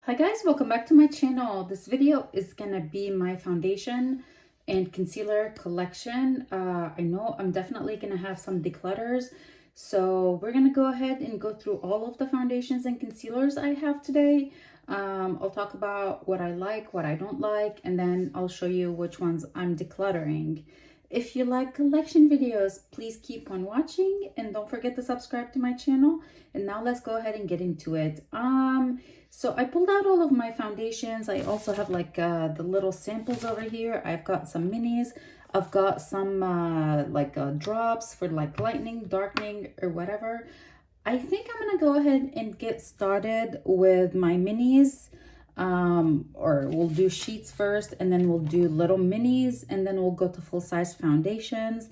Hi guys, welcome back to my channel. This video is gonna be my foundation and concealer collection. I know I'm definitely gonna have some declutters, so we're gonna go ahead and go through all of the foundations and concealers I have today. I'll talk about what I like, what I don't like, and then I'll show you which ones I'm decluttering. If you like collection videos, please keep on watching and don't forget to subscribe to my channel. And now let's go ahead and get into it. So I pulled out all of my foundations. I also have like the little samples over here. I've got some minis. I've got some drops for like lightening, darkening, or whatever. I think I'm gonna go ahead and get started with my minis. Or we'll do sheets first, and then we'll do little minis, and then we'll go to full-size foundations,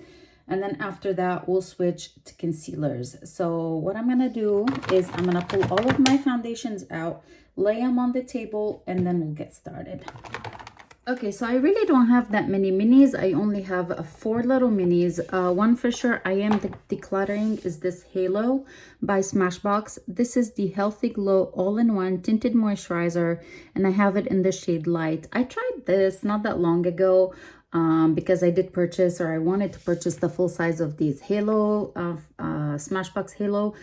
and then after that we'll switch to concealers. So what I'm gonna do is I'm gonna pull all of my foundations out, lay them on the table, and then we'll get started. Okay, so I really don't have that many minis. I only have 4 little minis. One for sure I am decluttering is this Halo by Smashbox. This is the Healthy Glow All-in-One Tinted Moisturizer, and I have it in the shade Light. I tried this not that long ago because I did purchase, or I wanted to purchase the full size of these Halo, Smashbox Halo.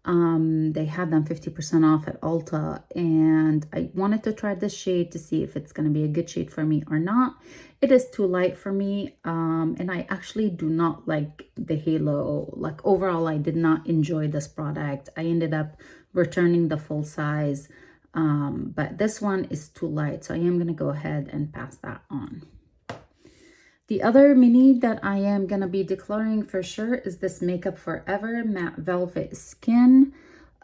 They had them 50% off at Ulta, and I wanted to try this shade to see if it's going to be a good shade for me or not. It is too light for me, and I actually do not like the Halo. Like overall, I did not enjoy this product. I ended up returning the full size, but this one is too light, so I am going to go ahead and pass that on. The other mini that I am going to be decluttering for sure is this Makeup Forever Matte Velvet Skin.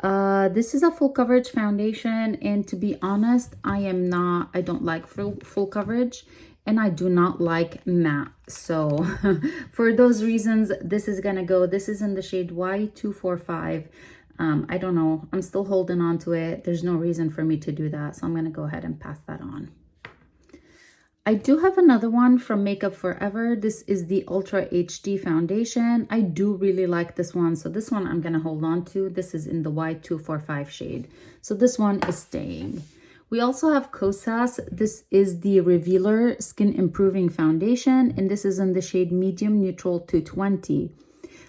This is a full coverage foundation, and to be honest, I don't like full coverage, and I do not like matte. So for those reasons, this is going to go. This is in the shade Y245. I don't know. I'm still holding on to it. There's no reason for me to do that, so I'm going to go ahead and pass that on. I do have another one from Makeup Forever. This is the Ultra HD foundation. I do really like this one, so this one I'm going to hold on to. This is in the Y245 shade, so this one is staying. We also have Kosas. This is the Revealer Skin Improving Foundation, and this is in the shade Medium Neutral 220.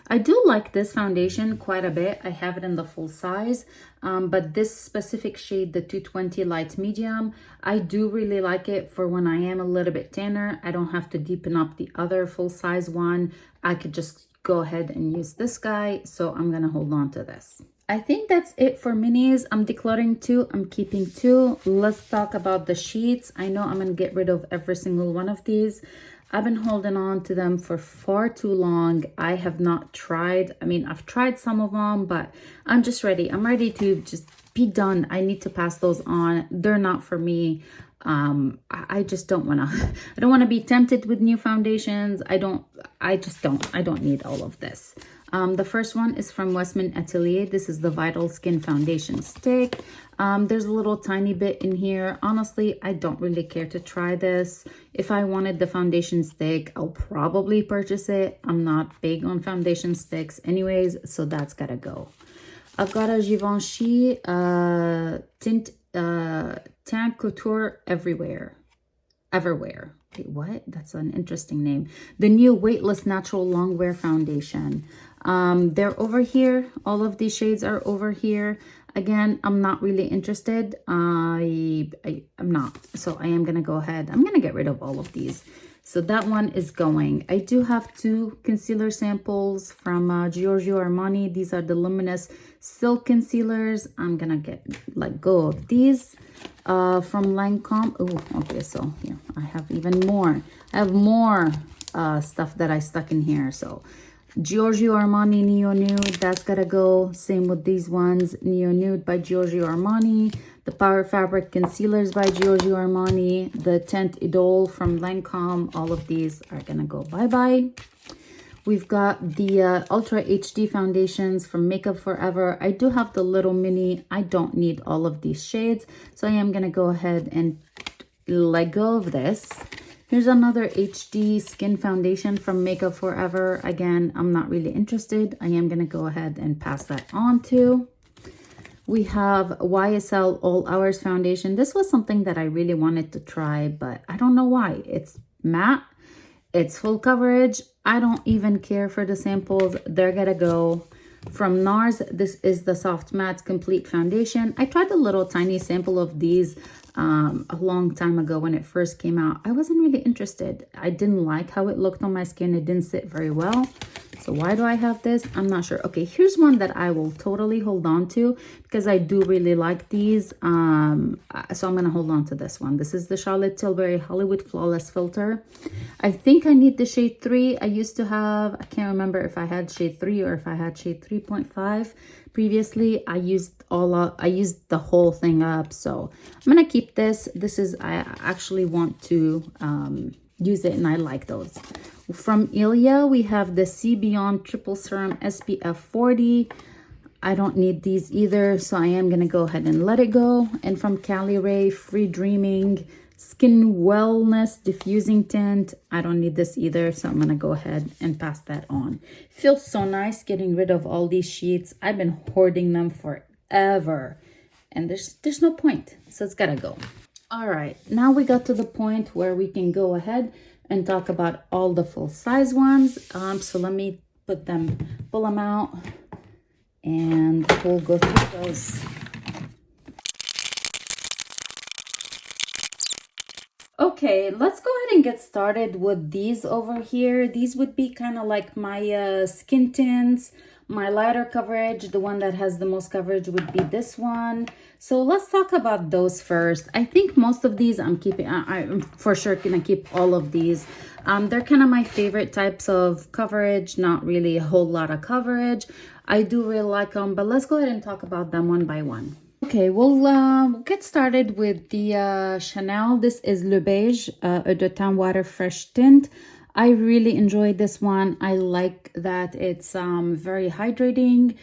I do like this foundation quite a bit. I have it in the full size, but this specific shade, the 220 Light Medium, I do really like it for when I am a little bit tanner. I don't have to deepen up the other full size one. I could just go ahead and use this guy, so I'm gonna hold on to this. I think that's it for minis. I'm decluttering 2. I'm keeping 2. Let's talk about the sheets. I know I'm gonna get rid of every single one of these. I've been holding on to them for far too long. I have not tried. I mean, I've tried some of them, but I'm just ready. I'm ready to just be done. I need to pass those on. They're not for me. I just don't want to, I don't want to be tempted with new foundations. I don't need all of this. The first one is from Westman Atelier. This is the Vital Skin Foundation Stick. There's a little tiny bit in here. Honestly, I don't really care to try this. If I wanted the foundation stick, I'll probably purchase it. I'm not big on foundation sticks anyways, so that's gotta go. I've got a Givenchy Teint Couture Everywhere. Wait, what? That's an interesting name. The new Weightless Natural Longwear Foundation. They're over here. All of these shades are over here. Again, I'm not really interested. I'm not. So I am going to go ahead. I'm going to get rid of all of these. So that one is going. I do have 2 concealer samples from Giorgio Armani. These are the Luminous Silk Concealers. I'm going to let go of these. From Lancome. Oh, okay, so here I have even more. I have more stuff that I stuck in here. So Giorgio Armani Neo Nude, that's gotta go. Same with these ones. Neo Nude by Giorgio Armani. The Power Fabric Concealers by Giorgio Armani. The Teint Idole from Lancome. All of these are gonna go bye-bye. We've got the Ultra HD foundations from Makeup Forever. I do have the little mini. I don't need all of these shades, so I am going to go ahead and let go of this. Here's another HD skin foundation from Makeup Forever. Again, I'm not really interested. I am going to go ahead and pass that on to. we have YSL All Hours Foundation. This was something that I really wanted to try, but I don't know why. It's matte. It's full coverage. I don't even care for the samples. They're gonna go. From NARS, this is the Soft Matte Complete Foundation. I tried a little tiny sample of these a long time ago when it first came out. I wasn't really interested. I didn't like how it looked on my skin. It didn't sit very well. So why do I have this? I'm not sure. Okay, here's one that I will totally hold on to because I do really like these. So I'm going to hold on to this one. This is the Charlotte Tilbury Hollywood Flawless Filter. I think I need the shade 3. I used to have, I can't remember if I had shade 3 or if I had shade 3.5. Previously, I used the whole thing up. So I'm going to keep this. This is, I actually want to use it and I like those. From Ilia, we have the C Beyond Triple Serum SPF 40. I don't need these either, so I am going to go ahead and let it go. And from Cali Ray, Free Dreaming Skin Wellness Diffusing Tint. I don't need this either, so I'm going to go ahead and pass that on. Feels so nice getting rid of all these sheets. I've been hoarding them forever, and there's no point, so it's got to go. All right, now we got to the point where we can go ahead and talk about all the full size ones. So let me pull them out, and we'll go through those. Okay, let's go ahead and get started with these over here. These would be kind of like my skin tints, my lighter coverage. The one that has the most coverage would be this one. So let's talk about those first. I think most of these I'm keeping. I'm for sure gonna keep all of these. They're kind of my favorite types of coverage, not really a whole lot of coverage. I do really like them, but let's go ahead and talk about them one by one. Okay, we'll get started with the Chanel. This is Le Beige, Eau de Teint Water Fresh Tint. I really enjoyed this one. I like that it's very hydrating.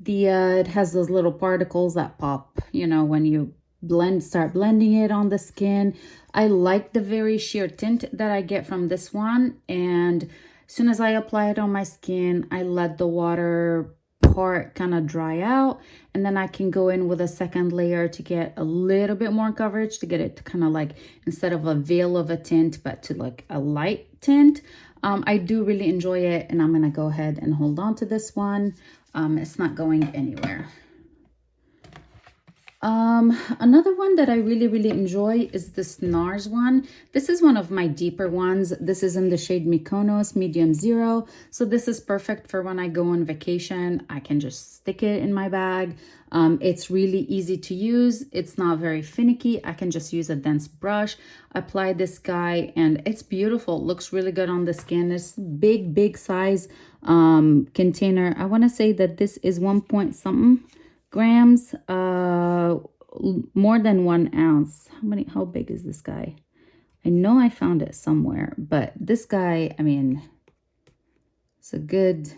It has those little particles that pop, you know, when you start blending it on the skin. I like the very sheer tint that I get from this one. And as soon as I apply it on my skin, I let the water part kind of dry out, and then I can go in with a second layer to get a little bit more coverage, to get it to kind of like, instead of a veil of a tint, but to like a light tint. I do really enjoy it, and I'm gonna go ahead and hold on to this one. It's not going anywhere. Another one that I really enjoy is this NARS one. This is one of my deeper ones. This is in the shade Mykonos Medium Zero. So this is perfect for when I go on vacation. I can just stick it in my bag. It's really easy to use. It's not very finicky. I can just use a dense brush, apply this guy, and it's beautiful. Looks really good on the skin. It's big size container. I want to say that this is 1 point something grams, more than 1 ounce. How big is this guy? I know I found it somewhere, but this guy, I mean, it's a good,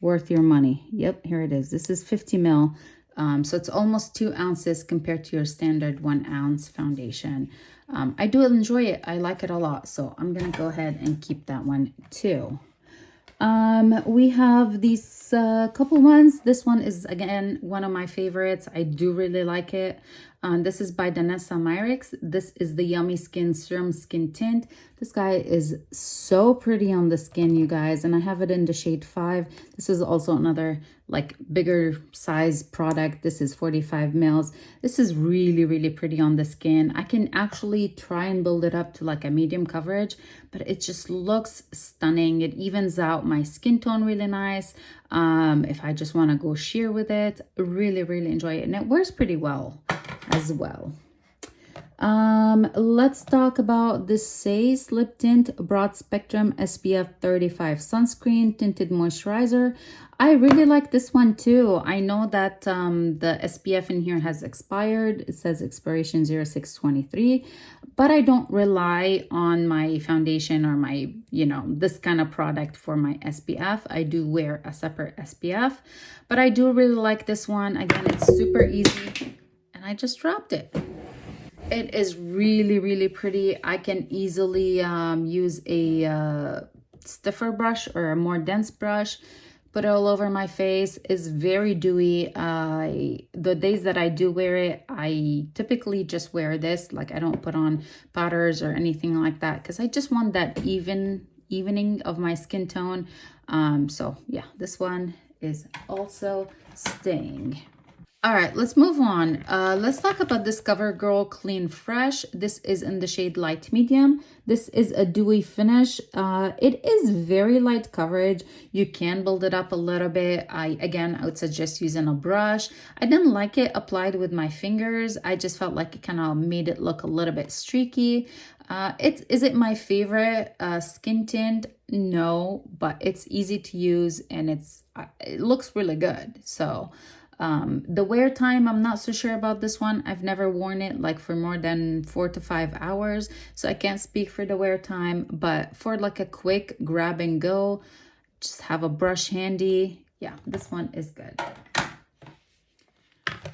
worth your money. Yep, here it is. This is 50 ml. So it's almost 2 ounces compared to your standard 1 ounce foundation. I do enjoy it. I like it a lot. So I'm going to go ahead and keep that one too. We have these couple ones. This one is, again, one of my favorites. I do really like it. This is by Danessa Myricks. This is the Yummy Skin Serum Skin Tint. This guy is so pretty on the skin, you guys, and I have it in the shade 5. This is also another like bigger size product. This is 45 mils. This is really pretty on the skin. I can actually try and build it up to like a medium coverage, but it just looks stunning. It evens out my skin tone really nice. If I just want to go sheer with it, really enjoy it, and it wears pretty well as well. Let's talk about this Says Lip Tint Broad Spectrum SPF 35 Sunscreen Tinted Moisturizer. I really like this one too. I know that the SPF in here has expired. It says expiration 06/23, but I don't rely on my foundation or my, you know, this kind of product for my SPF. I do wear a separate SPF, but I do really like this one. Again, it's super easy, and I just dropped it. It is really pretty. I can easily use a stiffer brush or a more dense brush put it all over my face. It's very dewy. The days that I do wear it, I typically just wear this. Like I don't put on powders or anything like that because I just want that evening of my skin tone. So yeah, this one is also staying. All right, let's move on. Let's talk about this CoverGirl Clean Fresh. This is in the shade light medium. This is a dewy finish. It is very light coverage. You can build it up a little bit. I would suggest using a brush. I didn't like it applied with my fingers. I just felt like it kind of made it look a little bit streaky. Is it my favorite skin tint? No, but it's easy to use and it looks really good. So the wear time, I'm not so sure about this one. I've never worn it like for more than 4 to 5 hours, so I can't speak for the wear time, but for like a quick grab and go, just have a brush handy. Yeah, this one is good.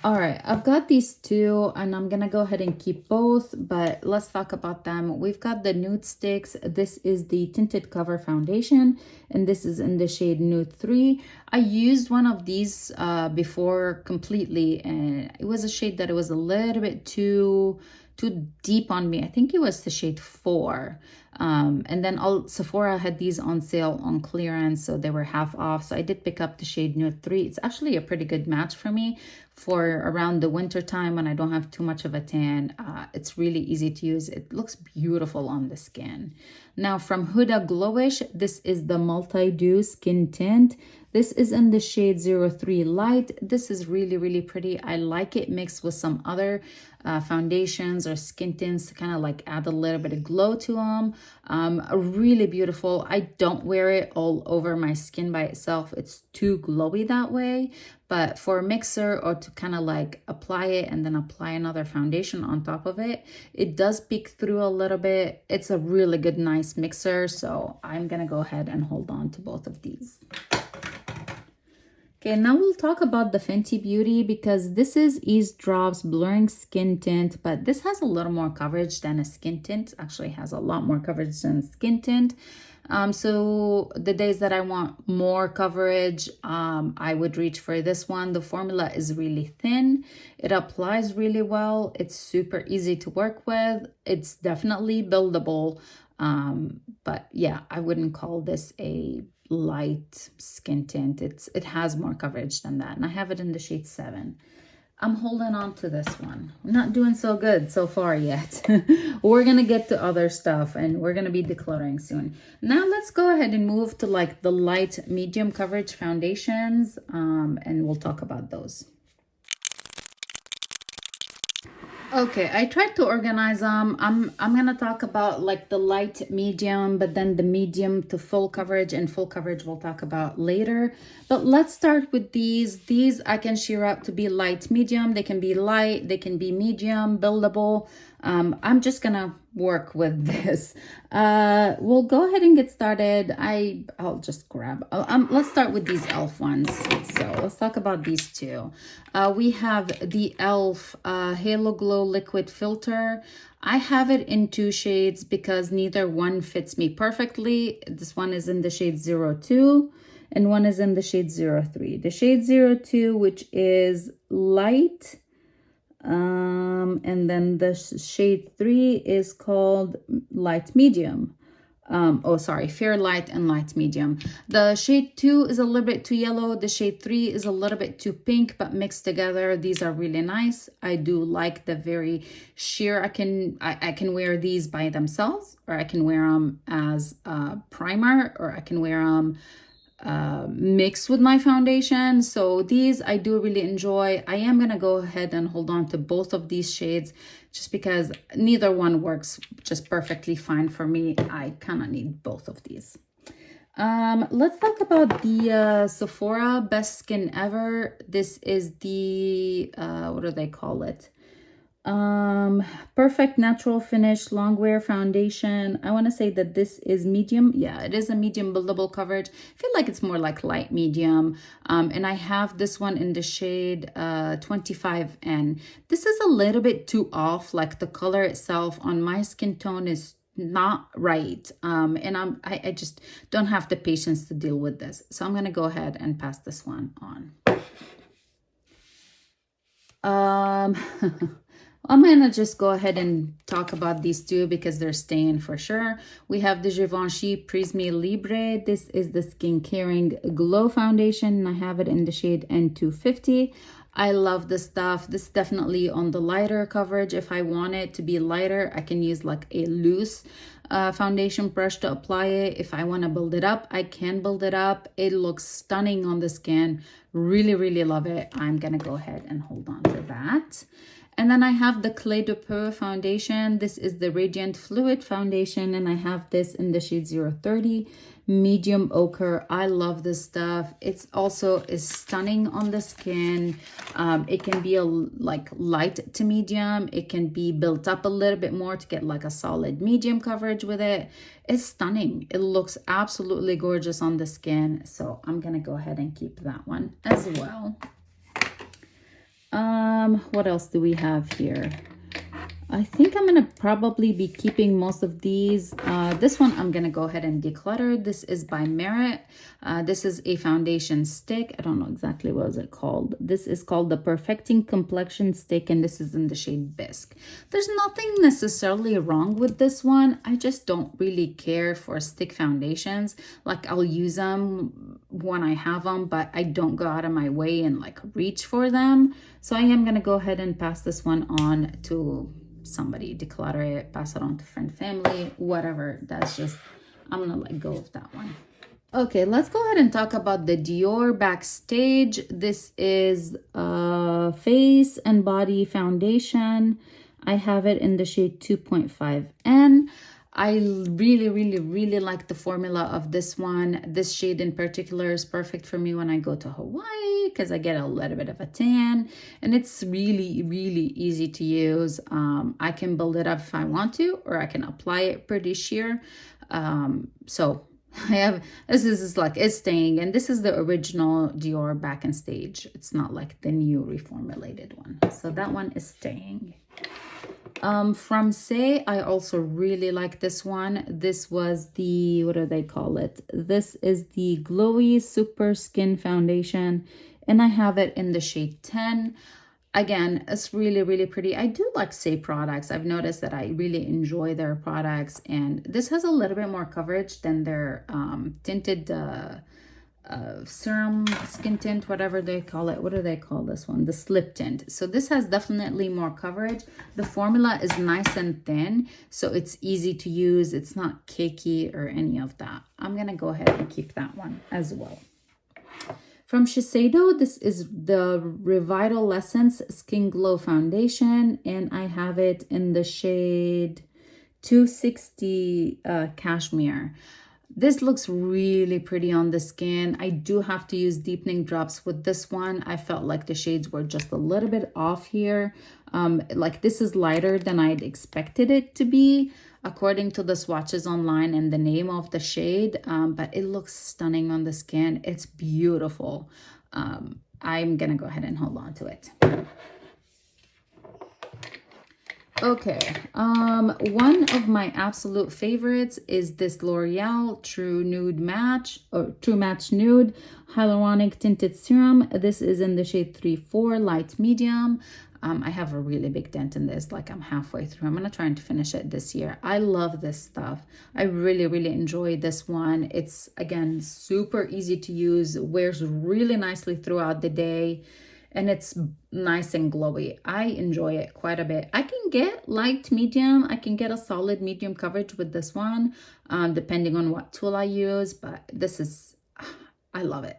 All right, I've got these two and I'm gonna go ahead and keep both, but let's talk about them. We've got the Nude Sticks. This is the Tinted Cover Foundation and this is in the shade Nude 3. I used one of these before completely and it was a shade that it was a little bit too deep on me. I think it was the shade 4. And then Sephora had these on sale on clearance, so they were half off. So I did pick up the shade Nude 3. It's actually a pretty good match for me for around the winter time when I don't have too much of a tan. It's really easy to use. It looks beautiful on the skin. Now from Huda Glowish, this is the Multi-Dew Skin Tint. This is in the shade 03 Light. This is really, really pretty. I like it mixed with some other foundations or skin tints to kind of like add a little bit of glow to them. Really beautiful. I don't wear it all over my skin by itself. It's too glowy that way. But for a mixer or to kind of like apply it and then apply another foundation on top of it, it does peek through a little bit. It's a really good, nice mixer. So I'm going to go ahead and hold on to both of these. Okay, now we'll talk about the Fenty Beauty because this is Ease Drops Blurring Skin Tint, but this has a little more coverage than a skin tint. Actually has a lot more coverage than a skin tint. So the days that I want more coverage, I would reach for this one. The formula is really thin. It applies really well. It's super easy to work with. It's definitely buildable. But yeah, I wouldn't call this a light skin tint. It has more coverage than that, and I have it in the shade 7. I'm holding on to this one. I'm not doing so good so far yet. We're gonna get to other stuff and we're gonna be decluttering soon. Now let's go ahead and move to like the light medium coverage foundations, and we'll talk about those. Okay, I tried to organize them. I'm gonna talk about like the light medium, but then the medium to full coverage, and full coverage we'll talk about later. But let's start with these. These I can sheer up to be light medium. They can be light, they can be medium, buildable. I'm just gonna work with this. We'll go ahead and get started. I'll just grab, let's start with these e.l.f. ones. So let's talk about these two. We have the e.l.f. Halo Glow Liquid Filter. I have it in 2 shades because neither one fits me perfectly. This one is in the shade 02 and one is in the shade 03. The shade 02, which is light, and then the shade 3 is called light medium. Fair light and light medium. The shade 2 is a little bit too yellow. The shade 3 is a little bit too pink, but mixed together, these are really nice. I do like the very sheer. I can wear these by themselves, or I can wear them as a primer, or I can wear them mixed with my foundation. So these I do really enjoy. I am gonna go ahead and hold on to both of these shades just because neither one works just perfectly fine for me. I kind of need both of these. Let's talk about the Sephora Best Skin Ever. This is the what do they call it? Perfect Natural Finish Long Wear Foundation. I want to say that this is medium. Yeah, it is a medium buildable coverage. I feel like it's more like light medium. And I have this one in the shade 25N. This is a little bit too off. Like the color itself on my skin tone is not right. And I just don't have the patience to deal with this. So I'm going to go ahead and pass this one on. I'm gonna just go ahead and talk about these two because they're staying for sure. We have the Givenchy Prisme Libre. This is the Skin Caring Glow Foundation, and I have it in the shade N250. I love this stuff. This is definitely on the lighter coverage. If I want it to be lighter, I can use like a loose foundation brush to apply it. If I want to build it up, I can build it up. It looks stunning on the skin. Really, really love it. I'm gonna go ahead and hold on to that. And then I have the Clé de Peau foundation. This is the Radiant Fluid foundation, and I have this in the shade 030, medium ochre. I love this stuff. It's also is stunning on the skin. It can be like light to medium. It can be built up a little bit more to get like a solid medium coverage with it. It's stunning. It looks absolutely gorgeous on the skin. So I'm gonna go ahead and keep that one as well. What else do we have here? I think I'm gonna probably be keeping most of these. This one I'm gonna go ahead and declutter. This is by Merit. This is a foundation stick. I don't know exactly what is it called. This is called the Perfecting Complexion Stick, and this is in the shade Bisque. There's nothing necessarily wrong with this one. I just don't really care for stick foundations. Like, I'll use them when I have them, but I don't go out of my way and like reach for them. So I am gonna go ahead and pass this one on to somebody, declutter it, pass it on to friend, family, whatever. That's just, I'm gonna let go of that one. Okay, let's go ahead and talk about the Dior Backstage. This is face and body foundation. I have it in the shade 2.5N. I really like the formula of this one. This shade in particular is perfect for me when I go to Hawaii because I get a little bit of a tan, and it's really easy to use. I can build it up if I want to, or I can apply it pretty sheer. So I have, this is like, it's staying, and this is the original Dior Back and Stage. It's not like the new reformulated one. So that one is staying. From Say, I also really like this one. This was the, what do they call it? This is the Glowy Super Skin Foundation, and I have it in the shade 10. Again, it's really pretty. I do like Say products. I've noticed that I really enjoy their products, and this has a little bit more coverage than their tinted serum skin tint, whatever they call it. What do they call this one? The slip tint. So this has definitely more coverage. The formula is nice and thin, so it's easy to use. It's not cakey or any of that. I'm gonna go ahead and keep that one as well. From Shiseido, this is the Revitaliscence Skin Glow Foundation, and I have it in the shade 260 Cashmere. This looks really pretty on the skin. I do have to use deepening drops with this one. I felt like the shades were just a little bit off here. Like, this is lighter than I'd expected it to be, according to the swatches online and the name of the shade. But it looks stunning on the skin. It's beautiful. I'm gonna go ahead and hold on to it. Okay, one of my absolute favorites is this L'Oreal True Nude Match, or True Match Nude Hyaluronic Tinted Serum. This is in the shade 3-4 Light Medium. I have a really big dent in this, like I'm halfway through. I'm gonna try and finish it this year. I love this stuff. I really enjoy this one. It's, again, super easy to use, wears really nicely throughout the day, and it's nice and glowy. I enjoy it quite a bit. I can get light medium. I can get a solid medium coverage with this one, depending on what tool I use, but this is, I love it.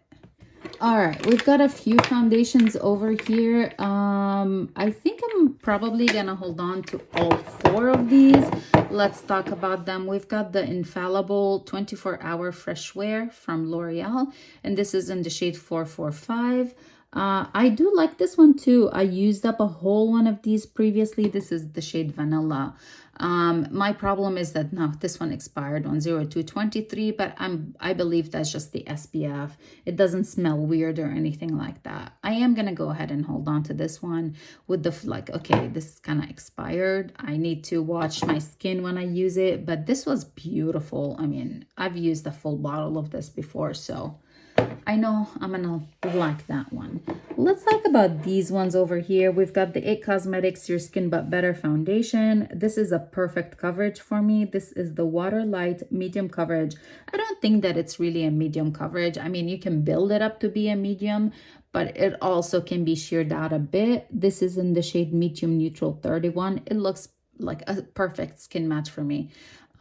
All right, we've got a few foundations over here. I think I'm probably gonna hold on to all 4 of these. Let's talk about them. We've got the Infallible 24-Hour Fresh Wear from L'Oreal, and this is in the shade 445. I do like this one too. I used up a whole one of these previously. This is the shade Vanilla. My problem is that now this one expired on 02/23, but I believe that's just the SPF. It doesn't smell weird or anything like that. I am gonna go ahead and hold on to this one with the like, okay, this is kind of expired. I need to watch my skin when I use it, but this was beautiful. I mean, I've used a full bottle of this before, so I know I'm gonna like that one. Let's talk about these ones over here. We've got the IT Cosmetics Your Skin But Better Foundation. This is a perfect coverage for me. This is the Water Light Medium Coverage. I don't think that it's really a medium coverage. I mean, you can build it up to be a medium, but it also can be sheared out a bit. This is in the shade Medium Neutral 31. It looks like a perfect skin match for me.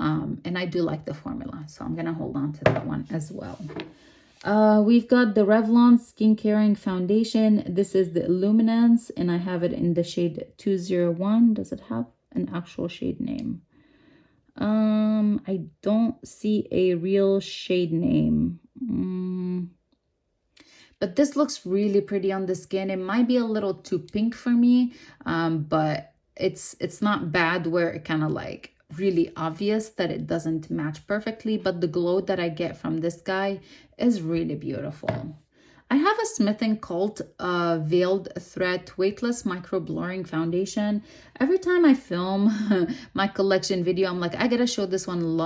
And I do like the formula, so I'm gonna hold on to that one as well. We've got the Revlon Skin Caring Foundation. This is the Illuminance, and I have it in the shade 201. Does it have an actual shade name? I don't see a real shade name. But this looks really pretty on the skin. It might be a little too pink for me, but it's not bad where it kind of like really obvious that it doesn't match perfectly, but the glow that I get from this guy is really beautiful. I have a Smith & Cult Veiled Thread Weightless Micro Blurring Foundation. Every time I film my collection video, I'm like, I gotta show this one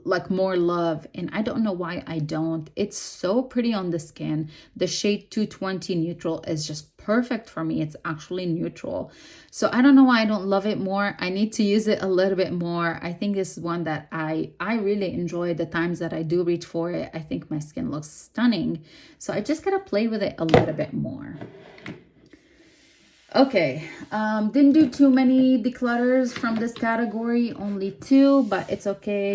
like more love, and I don't know why I don't. It's so pretty on the skin. The shade 220 Neutral is just perfect for me. It's actually neutral. So I don't know why I don't love it more. I need to use it a little bit more. I think this is one that I really enjoy the times that I do reach for it. I think my skin looks stunning. So I just gotta play with it a little bit more. Okay, didn't do too many declutters from this category, only 2, but it's okay.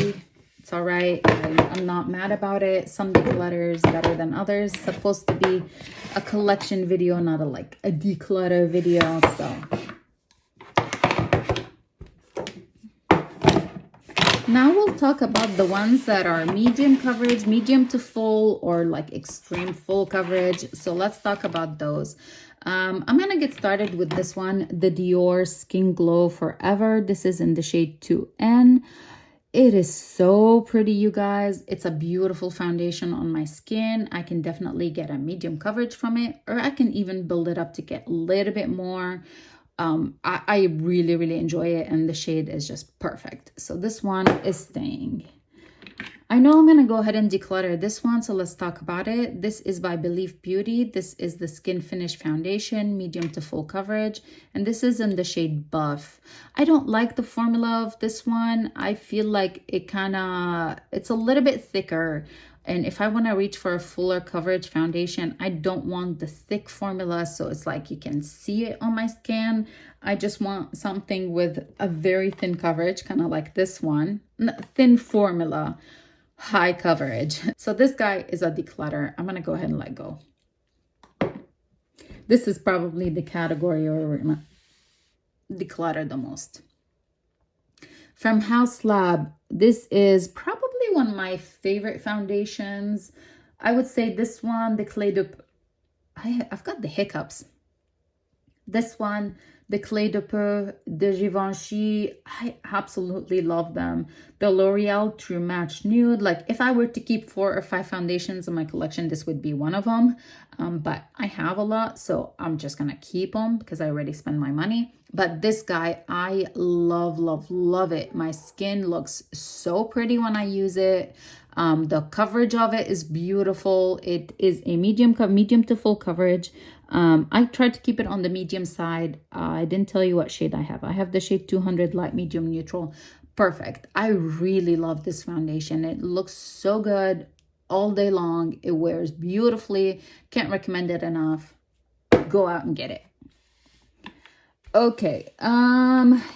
It's all right. I'm not mad about it. Some declutters better than others. It's supposed to be a collection video, not a declutter video. So now we'll talk about the ones that are medium coverage, medium to full, or like extreme full coverage. So let's talk about those. I'm gonna get started with this one, the Dior Skin Glow Forever. This is in the shade 2N. It is so pretty, you guys. It's a beautiful foundation on my skin. I can definitely get a medium coverage from it, or I can even build it up to get a little bit more. I really, really enjoy it, and the shade is just perfect. So this one is staying. I know I'm going to go ahead and declutter this one, so let's talk about it. This is by Believe Beauty. This is the Skin Finish Foundation, medium to full coverage, and this is in the shade Buff. I don't like the formula of this one. I feel like it's a little bit thicker, and if I want to reach for a fuller coverage foundation, I don't want the thick formula, so it's like you can see it on my skin. I just want something with a very thin coverage, kind of like this one. Thin formula, high coverage. So this guy is a declutter. I'm gonna go ahead and let go. This is probably the category where we're gonna declutter the most. From House Lab, this is probably one of my favorite foundations. I would say this one, the Clé de Peau. I've got the hiccups. This one, the Clé de Peau, the Givenchy, I absolutely love them. The L'Oreal True Match Nude. Like, if I were to keep 4 or 5 foundations in my collection, this would be one of them. But I have a lot, so I'm just gonna keep them because I already spent my money. But this guy, I love, love, love it. My skin looks so pretty when I use it. The coverage of it is beautiful. It is a medium to full coverage. I tried to keep it on the medium side. I didn't tell you what shade I have. I have the shade 200 Light Medium Neutral. Perfect. I really love this foundation. It looks so good all day long. It wears beautifully. Can't recommend it enough. Go out and get it. Okay,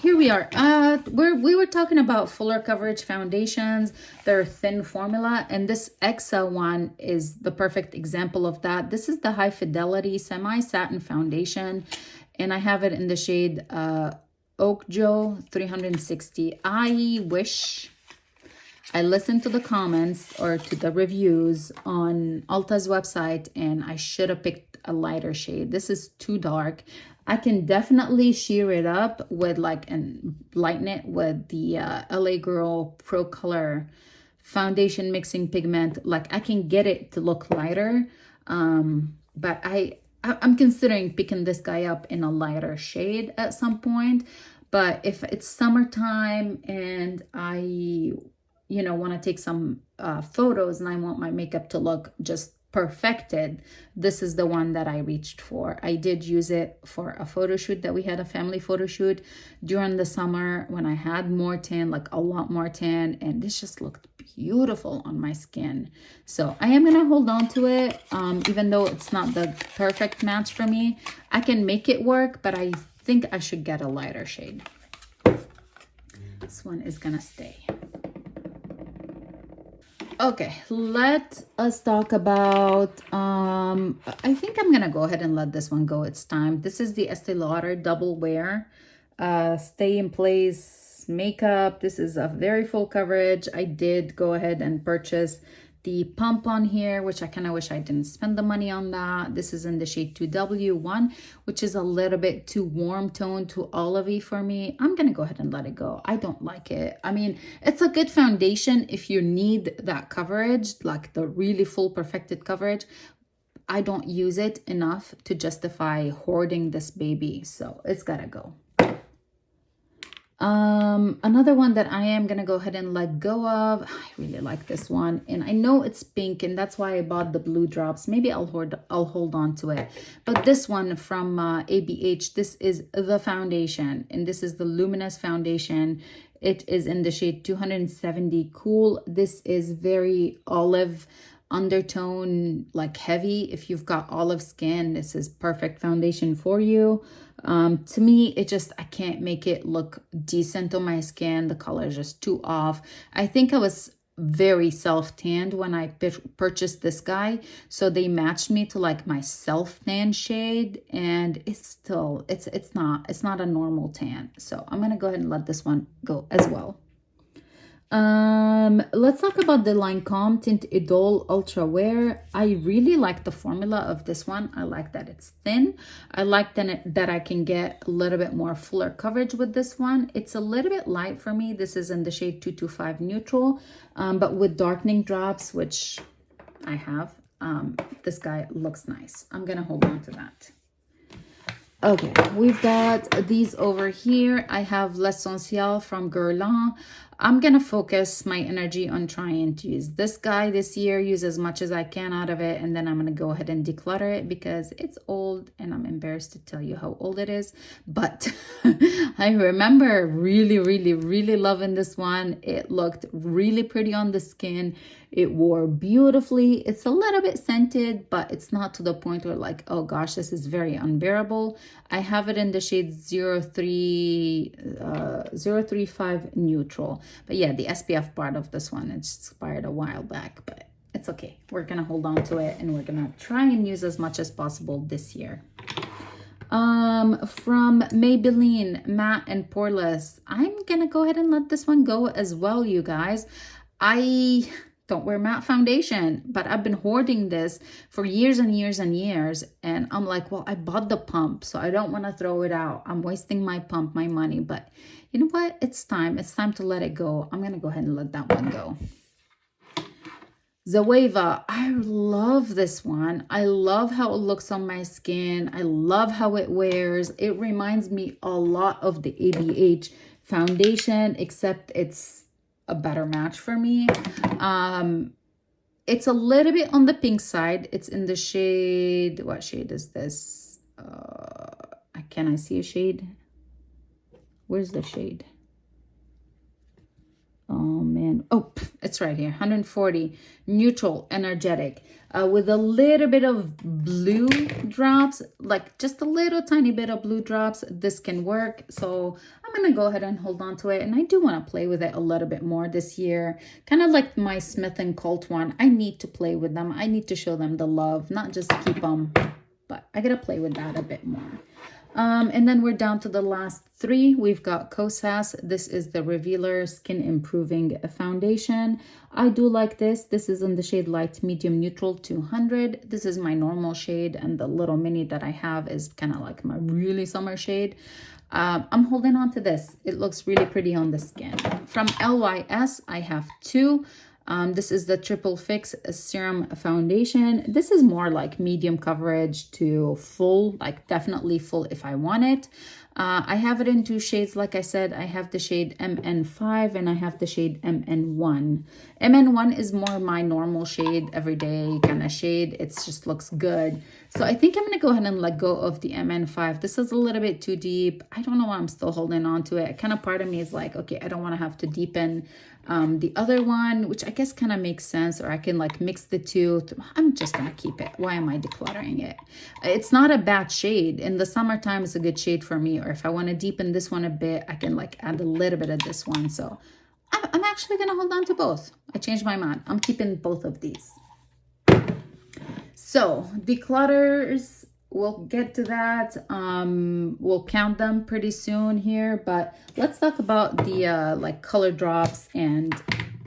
here we are. We were talking about fuller coverage foundations. They're thin formula, and this Exa one is the perfect example of that. This is the High Fidelity Semi-Satin Foundation, and I have it in the shade Oak Joe 360. I wish I listened to the comments or to the reviews on Ulta's website, and I should have picked a lighter shade. This is too dark. I can definitely sheer it up with like and lighten it with the LA Girl Pro Color foundation mixing pigment. Like I can get it to look lighter, but I'm considering picking this guy up in a lighter shade at some point. But if it's summertime and I want to take some photos and I want my makeup to look just perfected, this is the one that I reached for. I did use it for a photo shoot that we had, a family photo shoot during the summer when I had more tan, like a lot more tan, and this just looked beautiful on my skin. So I am gonna hold on to it, even though it's not the perfect match for me. I can make it work, but I think I should get a lighter shade. This one is gonna stay. Okay, let us talk about, I think I'm gonna go ahead and let this one go. It's time. This is the Estee Lauder Double Wear Stay in Place makeup. This is a very full coverage. I did go ahead and purchase the pump on here, which I kind of wish I didn't spend the money on that. This is in the shade 2W1, which is a little bit too warm tone, too olivey for me. I'm gonna go ahead and let it go. I don't like it. I mean, it's a good foundation if you need that coverage, like the really full perfected coverage. I don't use it enough to justify hoarding this baby, so it's gotta go. Another one that I am gonna go ahead and let go of. I really like this one, and I know it's pink, and that's why I bought the blue drops. Maybe I'll hold on to it. But this one from ABH, this is the foundation, and this is the Luminous foundation. It is in the shade 270 Cool. This is very olive undertone, like heavy. If you've got olive skin, this is perfect foundation for you. To me, I can't make it look decent on my skin. The color is just too off. I think I was very self-tanned when I purchased this guy, so they matched me to like my self-tan shade, and it's not a normal tan. So I'm gonna go ahead and let this one go as well. Let's talk about the Lancome Tint Idole Ultra Wear. I really like the formula of this one. I like that it's thin. I like that I can get a little bit more fuller coverage with this one. It's a little bit light for me. This is in the shade 225 Neutral, but with darkening drops, which I have. This guy looks nice. I'm gonna hold on to that. Okay, we've got these over here. I have L'Essentiel from Guerlain. I'm gonna focus my energy on trying to use this guy this year, use as much as I can out of it, and then I'm gonna go ahead and declutter it because it's old and I'm embarrassed to tell you how old it is. But I remember really, really, really loving this one. It looked really pretty on the skin. It wore beautifully. It's a little bit scented, but it's not to the point where like, oh gosh, this is very unbearable. I have it in the shade 035 Neutral. But yeah, the SPF part of this one, it's expired a while back, but it's okay. We're gonna hold on to it and we're gonna try and use as much as possible this year. From Maybelline Matte and Poreless, I'm gonna go ahead and let this one go as well, you guys. I don't wear matte foundation, but I've been hoarding this for years and years and years, and I'm like, well, I bought the pump, so I don't want to throw it out. I'm wasting my pump, my money, but you know what? It's time to let it go. I'm gonna go ahead and let that one go. Zoeva, I love this one. I love how it looks on my skin. I love how it wears. It reminds me a lot of the ABH foundation, except it's a better match for me. It's a little bit on the pink side. It's in the shade, what shade is this? Can I see a shade? Where's the shade? Oh man, oh, it's right here, 140 Neutral Energetic, with a little bit of blue drops, like just a little tiny bit of blue drops. This can work, so I'm gonna go ahead and hold on to it, and I do want to play with it a little bit more this year, kind of like my Smith & Colt one. I need to play with them. I need to show them the love, not just keep them, but I gotta play with that a bit more. And then we're down to the last three. We've got Kosas. This is the Revealer Skin Improving Foundation. I do like this. This is in the shade Light Medium Neutral 200. This is my normal shade, and the little mini that I have is kind of like my really summer shade. I'm holding on to this. It looks really pretty on the skin. From LYS, I have two. This is the Triple Fix Serum Foundation. This is more like medium coverage to full, like definitely full if I want it. I have it in two shades. Like I said, I have the shade MN5 and I have the shade MN1. MN1 is more my normal shade, everyday kind of shade. It just looks good. So I think I'm going to go ahead and let go of the MN5. This is a little bit too deep. I don't know why I'm still holding on to it. Kind of part of me is like, okay, I don't want to have to deepen the other one, which I guess kind of makes sense, or I can like mix the two. I'm just gonna keep it. Why am I decluttering it? It's not a bad shade. In the summertime, it's a good shade for me, or if I want to deepen this one a bit, I can like add a little bit of this one. So I'm actually gonna hold on to both. I changed my mind. I'm keeping both of these. So declutters, we'll get to that. We'll count them pretty soon here, but let's talk about the like color drops and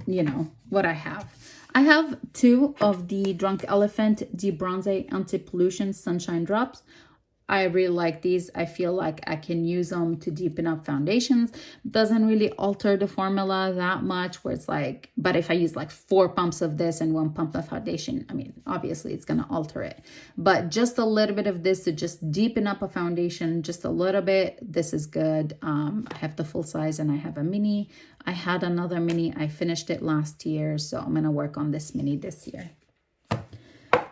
you know what I have. I have two of the Drunk Elephant Debronze Anti-Pollution Sunshine Drops. I really like these. I feel like I can use them to deepen up foundations. Doesn't really alter the formula that much, where it's like, but if I use like 4 pumps of this and 1 pump of foundation, I mean, obviously it's going to alter it. But just a little bit of this to just deepen up a foundation, just a little bit. This is good. I have the full size and I have a mini. I had another mini. I finished it last year, so I'm going to work on this mini this year.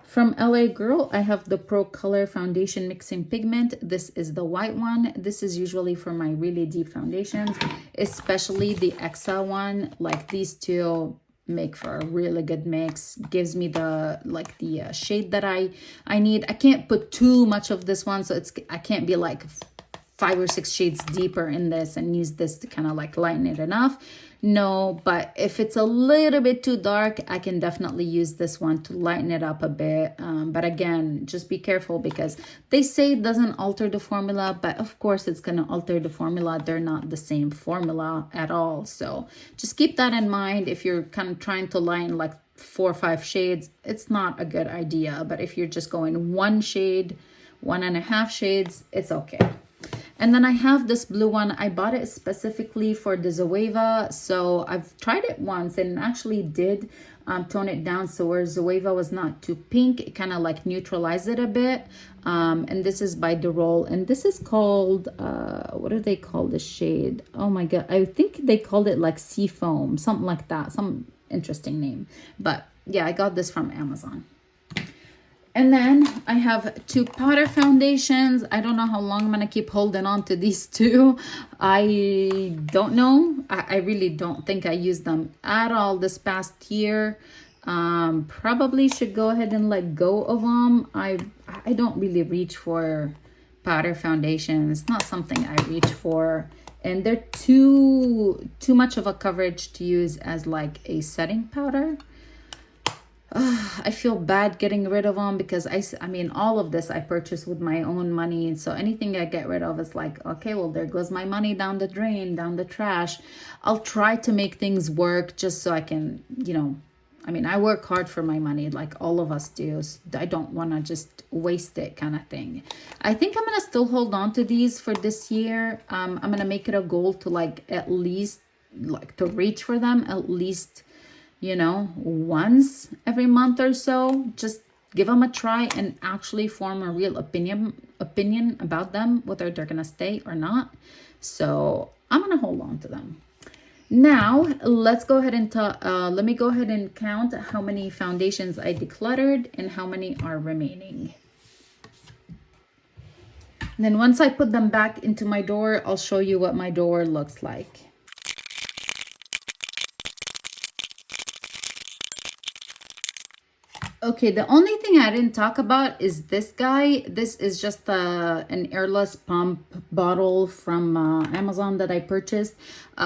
From LA Girl, I have the Pro Color Foundation Mixing Pigment. This is the white one. This is usually for my really deep foundations, especially the Exa one. Like these two make for a really good mix. Gives me the like the shade that I need. I can't put too much of this one, so I can't be like 5 or 6 shades deeper in this and use this to kind of like lighten it enough. No, but if it's a little bit too dark, I can definitely use this one to lighten it up a bit. But again, just be careful because they say it doesn't alter the formula, but of course it's going to alter the formula. They're not the same formula at all. So just keep that in mind. If you're kind of trying to lighten like 4 or 5 shades, it's not a good idea. But if you're just going 1 shade, 1.5 shades, it's okay. And then I have this blue one. I bought it specifically for the Zoeva. So I've tried it once and actually did tone it down. So where Zoeva was not too pink, it kind of like neutralized it a bit. And this is by Derol. And this is called, what do they call the shade? Oh my God. I think they called it like Sea Foam, something like that. Some interesting name. But yeah, I got this from Amazon. And then I have 2 powder foundations. I don't know how long I'm going to keep holding on to these 2. I don't know. I really don't think I used them at all this past year. Probably should go ahead and let go of them. I don't really reach for powder foundation. It's not something I reach for. And they're too much of a coverage to use as like a setting powder. I feel bad getting rid of them because I mean, all of this I purchased with my own money. So anything I get rid of is like, okay, well, there goes my money down the drain, down the trash. I'll try to make things work just so I can, you know, I mean, I work hard for my money like all of us do. So I don't want to just waste it kind of thing. I think I'm going to still hold on to these for this year. I'm going to make it a goal to like at least like to reach for them at least, you know, once every month or so. Just give them a try and actually form a real opinion about them, whether they're gonna stay or not. So I'm gonna hold on to them. Now let's go ahead and let me go ahead and count how many foundations I decluttered and how many are remaining. And then once I put them back into my drawer, I'll show you what my drawer looks like. Okay, the only thing I didn't talk about is this guy. This is just an airless pump bottle from Amazon that I purchased.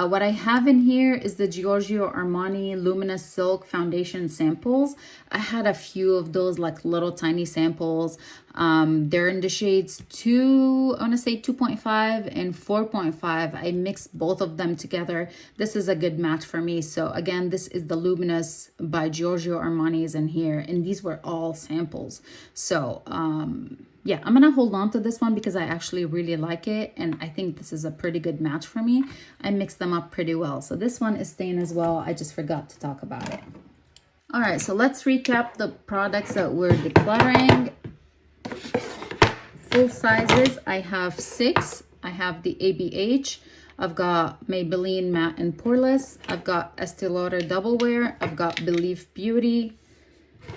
What I have in here is the Giorgio Armani Luminous Silk Foundation samples. I had a few of those, like little tiny samples. They're in the shades 2.5 and 4.5. I mixed both of them together. This is a good match for me. So again, this is the Luminous by Giorgio Armani is in here, and these were all samples. So yeah, I'm gonna hold on to this one because I actually really like it, and I think this is a pretty good match for me. I mixed them up pretty well. So this one is staying as well. I just forgot to talk about it. All right, so let's recap the products that we're decluttering. Full sizes, I have 6. I have the ABH. I've got Maybelline Matte and Poreless. I've got Estee Lauder Double Wear. I've got Believe Beauty.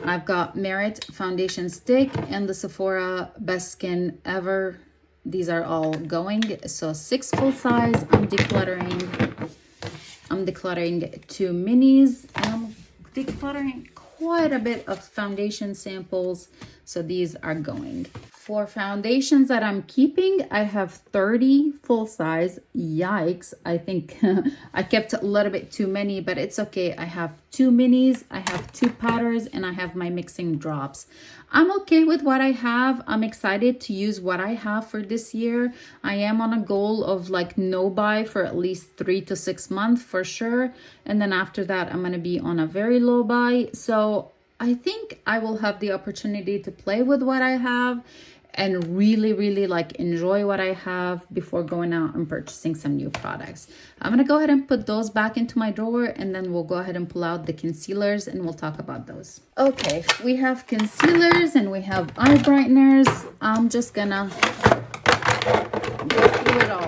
I've got Merit Foundation Stick and the Sephora Best Skin Ever. These are all going. So 6 full size. I'm decluttering 2 minis. And I'm decluttering quite a bit of foundation samples. So these are going. For foundations that I'm keeping, I have 30 full size. Yikes. I think I kept a little bit too many, but it's okay. I have 2 minis, I have 2 powders, and I have my mixing drops. I'm okay with what I have. I'm excited to use what I have for this year. I am on a goal of like no buy for at least 3 to 6 months for sure. And then after that, I'm going to be on a very low buy. So I think I will have the opportunity to play with what I have and really like enjoy what I have before going out and purchasing some new products. I'm gonna go ahead and put those back into my drawer, and then we'll go ahead and pull out the concealers and we'll talk about those. Okay, we have concealers and we have eye brighteners. I'm just gonna go through it all.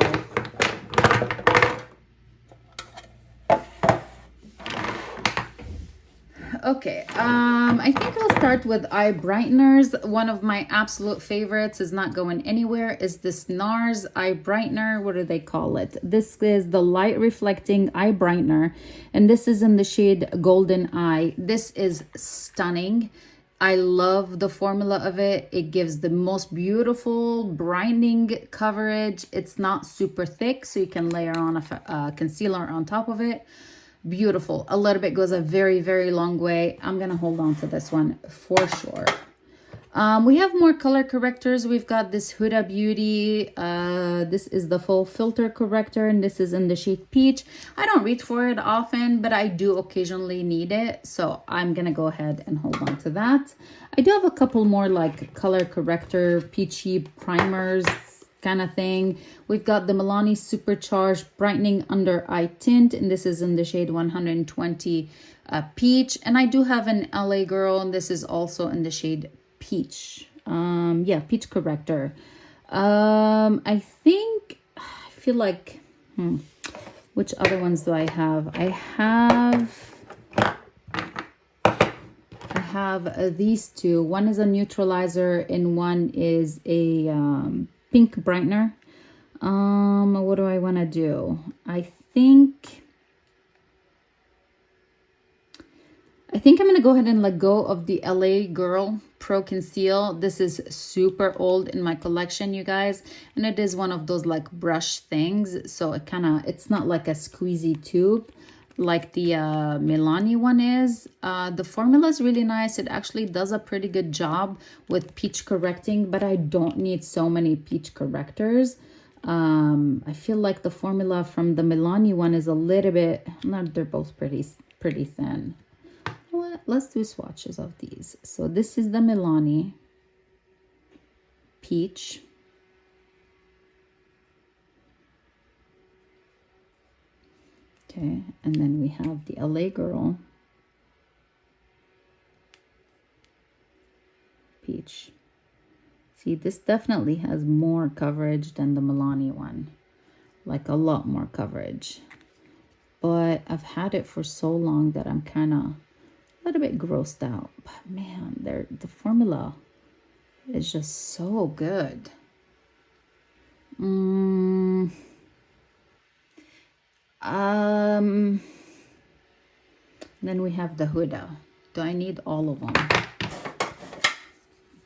Okay, I think I'll start with eye brighteners. One of my absolute favorites is not going anywhere is this NARS eye brightener. What do they call it? This is the light reflecting eye brightener, and this is in the shade Golden Eye. This is stunning. I love the formula of it. It gives the most beautiful brightening coverage. It's not super thick, so you can layer on a concealer on top of it. Beautiful. A little bit goes a very long way. I'm gonna hold on to this one for sure. We have more color correctors. We've got this Huda Beauty. This is the full filter corrector, and this is in the shade Peach. I don't reach for it often, but I do occasionally need it, so I'm gonna go ahead and hold on to that. I do have a couple more like color corrector peachy primers kind of thing. We've got the Milani Supercharged Brightening Under Eye Tint, and this is in the shade 120 Peach. And I do have an LA Girl, and this is also in the shade Peach. Yeah, Peach Corrector. I feel like, which other ones do I have? I have these two. One is a neutralizer and one is a pink brightener. What do I want to do? I think I'm going to go ahead and let go of the LA Girl Pro Conceal. This is super old in my collection, you guys. And it is one of those like brush things. So it's not like a squeezy tube like the Milani one is. The formula is really nice. It actually does a pretty good job with peach correcting, but I don't need so many peach correctors. I feel like the formula from the Milani one is a little bit, they're both pretty thin. You know what? Let's do swatches of these. So this is the Milani Peach. Okay, and then we have the LA Girl Peach. See, this definitely has more coverage than the Milani one, like a lot more coverage. But I've had it for so long that I'm kind of a little bit grossed out. But man, the formula is just so good. Then we have the Huda. Do I need all of them?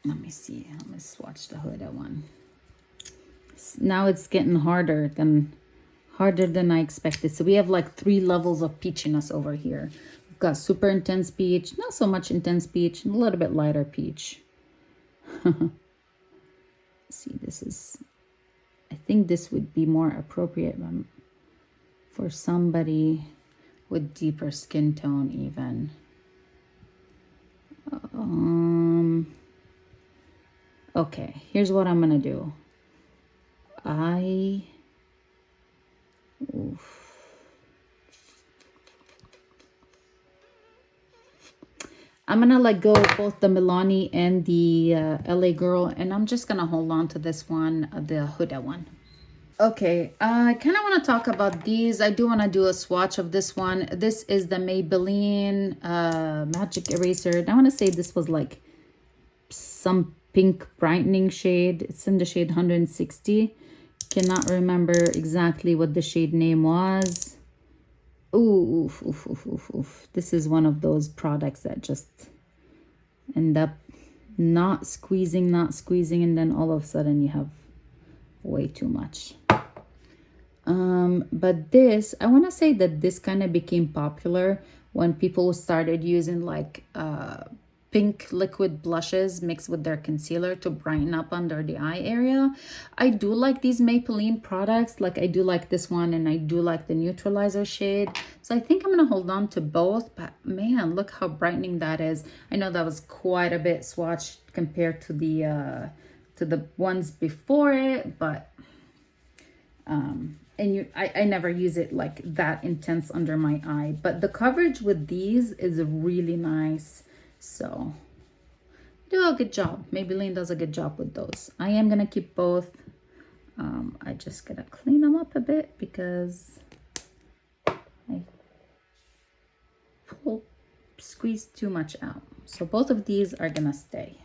Let me see. Let me swatch the Huda one. Now it's getting harder Harder than I expected. So we have like 3 levels of peachiness over here. We've got super intense peach, not so much intense peach, and a little bit lighter peach. See, this is, I think this would be more appropriate for somebody with deeper skin tone even. Okay, here's what I'm gonna do. I'm gonna let go of both the Milani and the LA Girl, and I'm just gonna hold on to this one, the Huda one. Okay, I kind of want to talk about these. I do want to do a swatch of this one. This is the Maybelline Magic Eraser. And I want to say this was like some pink brightening shade. It's in the shade 160. Cannot remember exactly what the shade name was. Ooh, oof, oof, oof, oof, oof. This is one of those products that just end up not squeezing, and then all of a sudden you have way too much. But this, I want to say that this kind of became popular when people started using like pink liquid blushes mixed with their concealer to brighten up under the eye area. I do like these Maybelline products. Like I do like this one, and I do like the neutralizer shade. So I think I'm gonna hold on to both, but man, look how brightening that is. I know that was quite a bit swatched compared to the ones before it, but I never use it like that intense under my eye, but the coverage with these is really nice. So do a good job. Maybelline does a good job with those. I am gonna keep both. I just gotta clean them up a bit because I squeezed too much out. So both of these are gonna stay.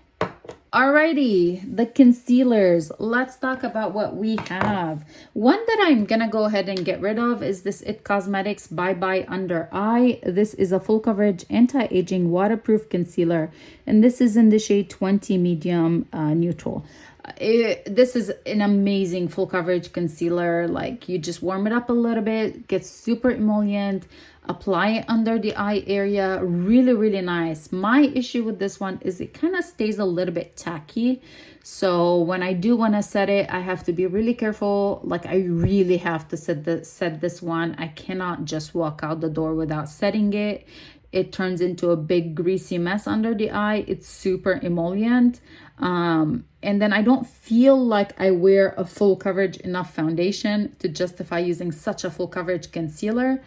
Alrighty, the concealers. Let's talk about what we have. One that I'm gonna go ahead and get rid of is this IT Cosmetics Bye Bye Under Eye. This is a full coverage anti-aging waterproof concealer, and this is in the shade 20 medium neutral. This is an amazing full coverage concealer. Like you just warm it up a little bit, gets super emollient, apply it under the eye area. Really, really nice. My issue with this one is it kind of stays a little bit tacky. So when I do want to set it, I have to be really careful. Like I really have to set this one. I cannot just walk out the door without setting it. It turns into a big greasy mess under the eye. It's super emollient. And then I don't feel like I wear a full coverage enough foundation to justify using such a full coverage concealer.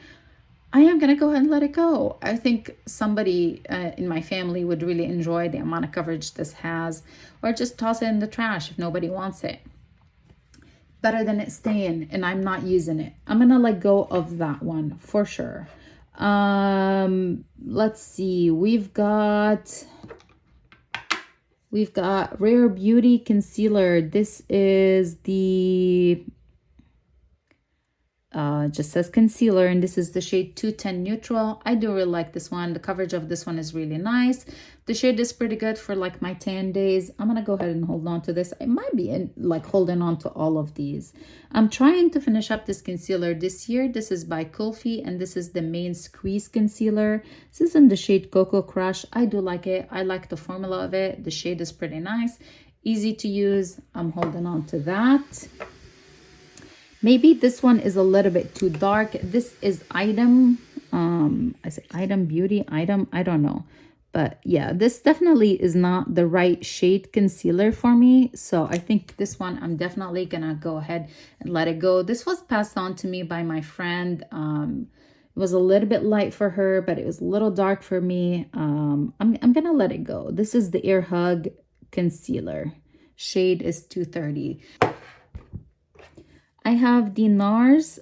I am going to go ahead and let it go. I think somebody in my family would really enjoy the amount of coverage this has, or just toss it in the trash if nobody wants it. Better than it staying and I'm not using it. I'm going to let go of that one for sure. Let's see. We've got Rare Beauty Concealer. This is the just says concealer, and this is the shade 210 neutral. I do really like this one. The coverage of this one is really nice. The shade is pretty good for like my tan days. I'm gonna go ahead and hold on to this. I might be like holding on to all of these. I'm trying to finish up this concealer this year. This is by Kulfi, and this is the main squeeze concealer. This is in the shade Cocoa Crush. I do like it. I like the formula of it. The shade is pretty nice, easy to use. I'm holding on to that. Maybe this one is a little bit too dark. This is Item, I say Item Beauty, Item, I don't know. But yeah, this definitely is not the right shade concealer for me. So I think this one, I'm definitely gonna go ahead and let it go. This was passed on to me by my friend. It was a little bit light for her, but it was a little dark for me. I'm gonna let it go. This is the Air Hug Concealer. Shade is 230. I have the NARS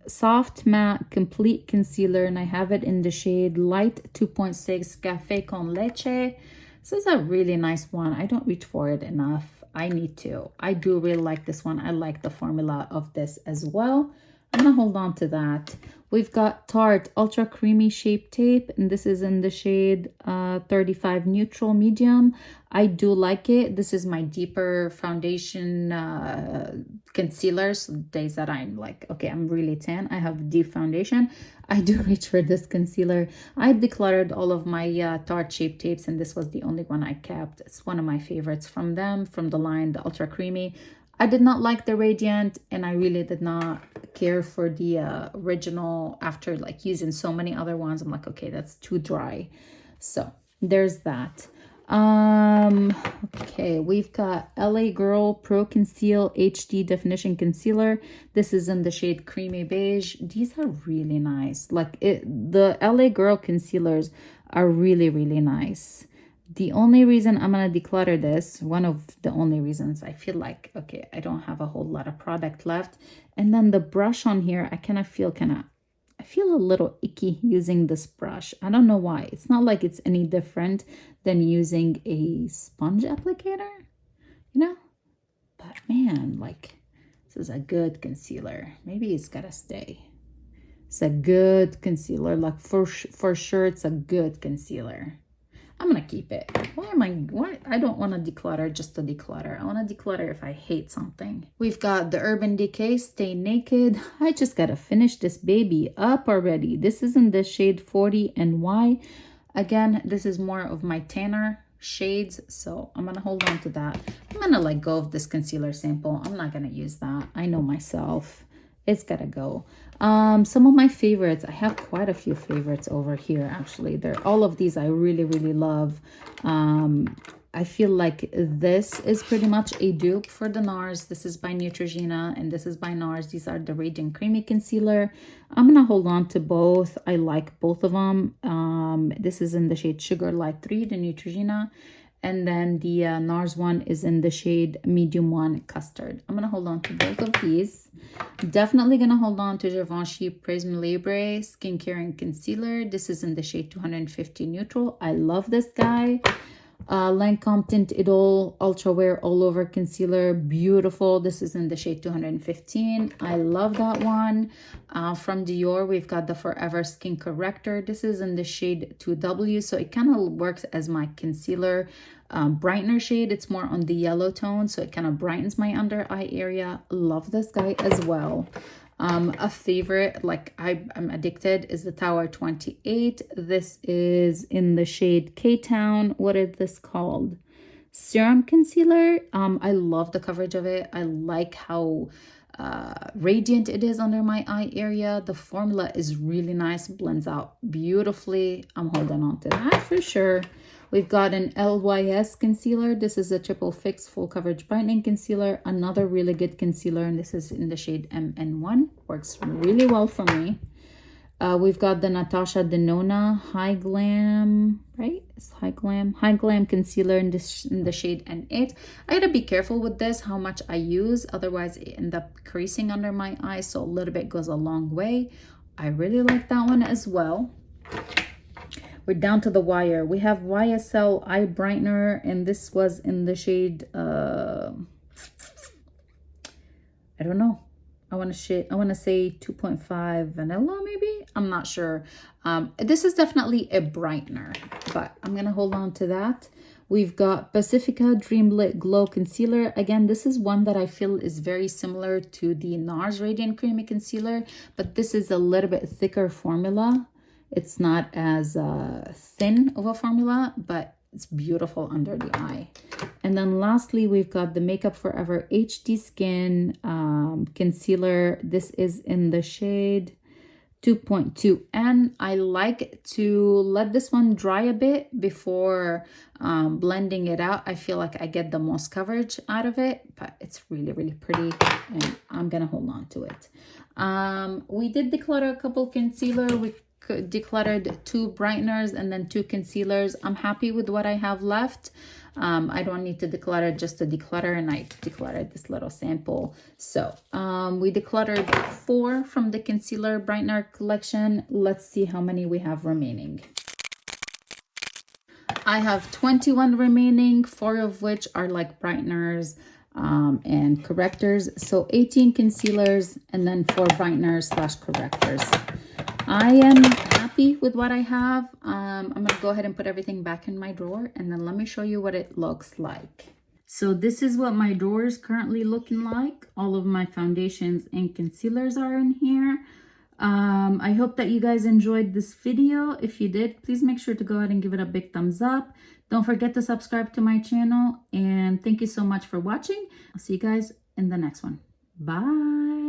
Soft Matte Complete Concealer, and I have it in the shade Light 2.6 Café con Leche. This is a really nice one. I don't reach for it enough. I need to. I do really like this one. I like the formula of this as well. I'm gonna hold on to that. We've got Tarte Ultra Creamy Shape Tape, and this is in the shade 35 Neutral Medium. I do like it. This is my deeper foundation concealer. So days that I'm like, okay, I'm really tan, I have deep foundation, I do reach for this concealer. I decluttered all of my Tarte Shape Tapes, and this was the only one I kept. It's one of my favorites from them, from the line, the Ultra Creamy. I did not like the Radiant, and I really did not care for the original. After like using so many other ones, I'm like, okay, that's too dry. So there's that. Okay, we've got LA Girl Pro Conceal HD Definition Concealer. This is in the shade Creamy Beige. These are really nice. Like the LA Girl concealers are really, really nice. The only reason I'm gonna declutter this, one of the only reasons, I feel like, okay, I don't have a whole lot of product left. And then the brush on here, I feel a little icky using this brush. I don't know why. It's not like it's any different than using a sponge applicator, you know? But man, like, this is a good concealer. Maybe it's gotta stay. It's a good concealer. Like for sure, it's a good concealer. I'm gonna keep it. Why I don't want to declutter just to declutter. I want to declutter if I hate something. We've got the Urban Decay Stay Naked. I just gotta finish this baby up already. This is in the shade 40 NY. Again, this is more of my tanner shades, so I'm gonna hold on to that. I'm gonna let go of this concealer sample. I'm not gonna use that. I know myself. It's gotta go. Some of my favorites, I have quite a few favorites over here actually. All of these I really, really love. I feel like this is pretty much a dupe for the NARS. This is by Neutrogena and this is by NARS. These are the Radiant Creamy Concealer. I'm gonna hold on to both. I like both of them. This is in the shade Sugar Light 3, the Neutrogena. And then the NARS one is in the shade Medium 1 Custard. I'm going to hold on to both of these. Definitely going to hold on to Givenchy Prisme Libre Skincare and Concealer. This is in the shade 250 Neutral. I love this guy. Lancome Tinted Ultra Wear All Over Concealer. Beautiful. This is in the shade 215. I love that one. From Dior, we've got the Forever Skin Corrector. This is in the shade 2W. So it kind of works as my concealer brightener shade. It's more on the yellow tone, so it kind of brightens my under eye area. Love this guy as well. A favorite, like I'm addicted, is the Tower 28. This is in the shade K-Town. What is this called? Serum Concealer. I love the coverage of it. I like how radiant it is under my eye area. The formula is really nice, blends out beautifully. I'm holding on to that for sure. We've got an LYS concealer. This is a Triple Fix Full Coverage Brightening Concealer. Another really good concealer, and this is in the shade MN1. Works really well for me. We've got the Natasha Denona High Glam, right? It's High Glam Concealer in the shade N8. I gotta be careful with this, how much I use. Otherwise, it ends up creasing under my eyes, so a little bit goes a long way. I really like that one as well. We're down to the wire. We have YSL Eye Brightener, and this was in the shade, I don't know. I want to say 2.5 vanilla, maybe. I'm not sure. This is definitely a brightener, but I'm gonna hold on to that. We've got Pacifica Dream Lit Glow Concealer. Again, this is one that I feel is very similar to the NARS Radiant Creamy Concealer, but this is a little bit thicker formula. It's not as thin of a formula, but it's beautiful under the eye. And then lastly, we've got the Makeup Forever HD Skin Concealer. This is in the shade 2.2N. I like to let this one dry a bit before blending it out. I feel like I get the most coverage out of it, but it's really, really pretty, and I'm gonna hold on to it. We did declutter a couple concealer. We decluttered 2 brighteners and then 2 concealers. I'm happy with what I have left. I don't need to declutter just to declutter, and I decluttered this little sample. So we decluttered 4 from the concealer brightener collection. Let's see how many we have remaining. I have 21 remaining, 4 of which are like brighteners. and correctors. So 18 concealers and then 4 brighteners / correctors. I am happy with what I have. I'm going to go ahead and put everything back in my drawer, and then let me show you what it looks like. So this is what my drawer is currently looking like. All of my foundations and concealers are in here. I hope that you guys enjoyed this video. If you did, please make sure to go ahead and give it a big thumbs up. Don't forget to subscribe to my channel, and thank you so much for watching. I'll see you guys in the next one. Bye.